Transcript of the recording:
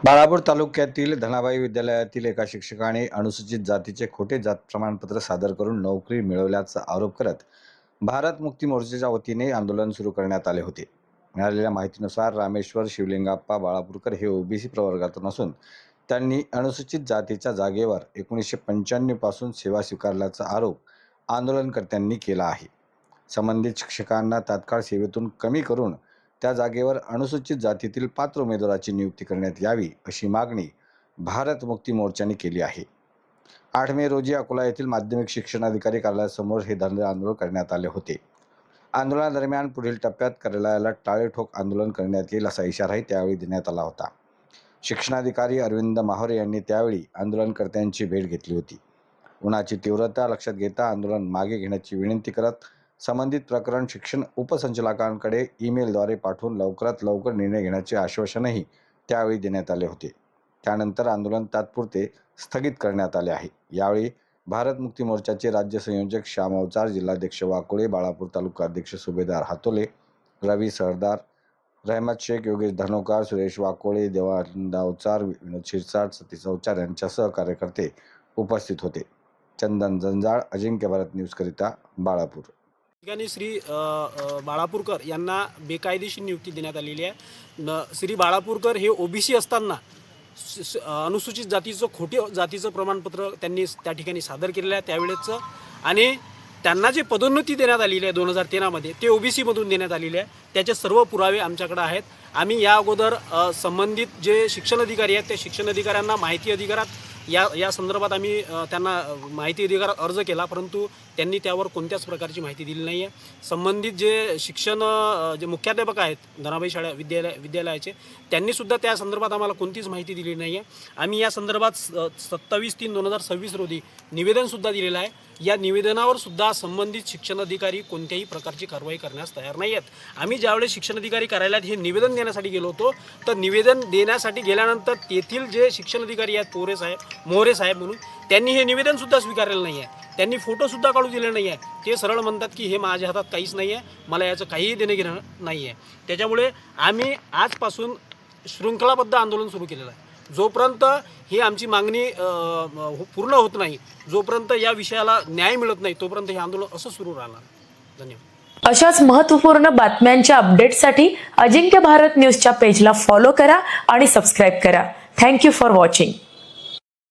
बाळापूर तालुक्यातील धनाबाई विद्यालयातील एका शिक्षकाने अनुसूचित जातीचे खोटे जात प्रमाणपत्र सादर करून नोकरी मिळवल्याचा आरोप करत भारत मुक्ती मोर्चाच्या वतीने आंदोलन सुरू करण्यात आले होते. मिळालेल्या माहितीनुसार रामेश्वर शिवलिंगाप्पा बाळापूरकर हे ओबीसी प्रवर्गातून असून त्यांनी अनुसूचित जातीच्या जागेवर 1995 पासून सेवा स्वीकारल्याचा आरोप आंदोलनकर्त्यांनी केला आहे. संबंधित शिक्षकांना तात्काळ सेवेतून कमी करून त्या जागेवर अनुसूचित जातीतील पात्र उमेदवाराची नियुक्ती करण्यात यावी अशी मागणी भारत मुक्ती मोर्चाने केली आहे. 8 मे रोजी अकोला येथील माध्यमिक शिक्षणाधिकारी कार्यालयासमोर हे धरणे आंदोलन करण्यात आले होते. आंदोलनादरम्यान पुढील टप्प्यात कार्यालयाला टाळेठोक आंदोलन करण्यात येईल असा इशाराही त्यावेळी देण्यात आला होता. शिक्षणाधिकारी अरविंद माहोरे यांनी त्यावेळी आंदोलनकर्त्यांची भेट घेतली होती. उन्हाची तीव्रता लक्षात घेता आंदोलन मागे घेण्याची विनंती करत संबंधित प्रकरण शिक्षण उपसंचालकांकडे ईमेलद्वारे पाठवून लवकरात लवकर निर्णय घेण्याचे आश्वासनही त्यावेळी देण्यात आले होते. त्यानंतर आंदोलन तात्पुरते स्थगित करण्यात आले आहे. यावेळी भारत मुक्ती मोर्चाचे राज्य संयोजक श्याम अवचार, जिल्हाध्यक्ष वाकोळे, बाळापूर तालुका अध्यक्ष सुभेदार हातोले, रवी सरदार, रहमत शेख, योगेश धनोकार, सुरेश वाकोळे, देवानंद अवचार, विनोद शिरसाट, सतीश अवचार यांच्यासह कार्यकर्ते उपस्थित होते. चंदन जंजाळ, अजिंक्य भारत न्यूजकरिता बाळापूर. ठिकाणी श्री बाळापूरकर यांना बेकायदेशीर नियुक्ती देण्यात आलेली आहे. श्री बाळापूरकर हे ओबीसी असताना अनुसूचित जातीचं खोटे जातीचं प्रमाणपत्र त्यांनी त्या ठिकाणी सादर केलेलं आहे त्यावेळेचं, आणि त्यांना जे पदोन्नती देण्यात आलेली आहे 2013 ते ओबीसीमधून देण्यात आलेली आहे. त्याचे सर्व पुरावे आमच्याकडे आहेत. आम्ही या अगोदर संबंधित जे शिक्षण अधिकारी आहेत त्या शिक्षण अधिकाऱ्यांना माहिती अधिकारात या संदर्भात आम्ही त्यांना माहिती अधिकारात अर्ज केला, परंतु त्यांनी त्यावर कोणत्याच प्रकारची माहिती दिली नाही आहे. संबंधित जे शिक्षण जे मुख्याध्यापक आहेत धनाबाई विद्यालयाचे त्यांनीसुद्धा त्या संदर्भात आम्हाला कोणतीच माहिती दिली नाही आहे. आम्ही या संदर्भात 27/3/2026 रोजी निवेदनसुद्धा दिलेलं आहे. या निवेदनावर सुद्धा संबंधित शिक्षण अधिकारी कोणत्याही प्रकारची कारवाई करण्यास तयार नाही आहेत. आम्ही ज्यावेळेस शिक्षण अधिकारी कार्यालयात हे निवेदन देण्यासाठी गेलो होतो तर निवेदन देण्यासाठी गेल्यानंतर तेथील जे शिक्षण अधिकारी आहेत मोहरे साहेब म्हणून, त्यांनी हे निवेदनसुद्धा स्वीकारलेलं नाही आहे. त्यांनी फोटोसुद्धा काढू दिले नाही आहे. ते सरळ म्हणतात की हे माझ्या हातात काहीच नाही आहे, मला याचं काहीही देणं घेणं नाही आहे. त्याच्यामुळे आम्ही आजपासून शृंखलाबद्ध आंदोलन सुरू केलेलं आहे. जोपर्यंत ही आमची मागणी पूर्ण होत नाही, जोपर्यंत या विषयाला न्याय मिळत नाही, तोपर्यंत हे आंदोलन असं सुरू राहणार. धन्यवाद. अशाच महत्त्वपूर्ण बातम्यांच्या अपडेटसाठी अजिंक्य भारत न्यूजच्या पेजला फॉलो करा आणि सबस्क्राईब करा. Thank you for watching.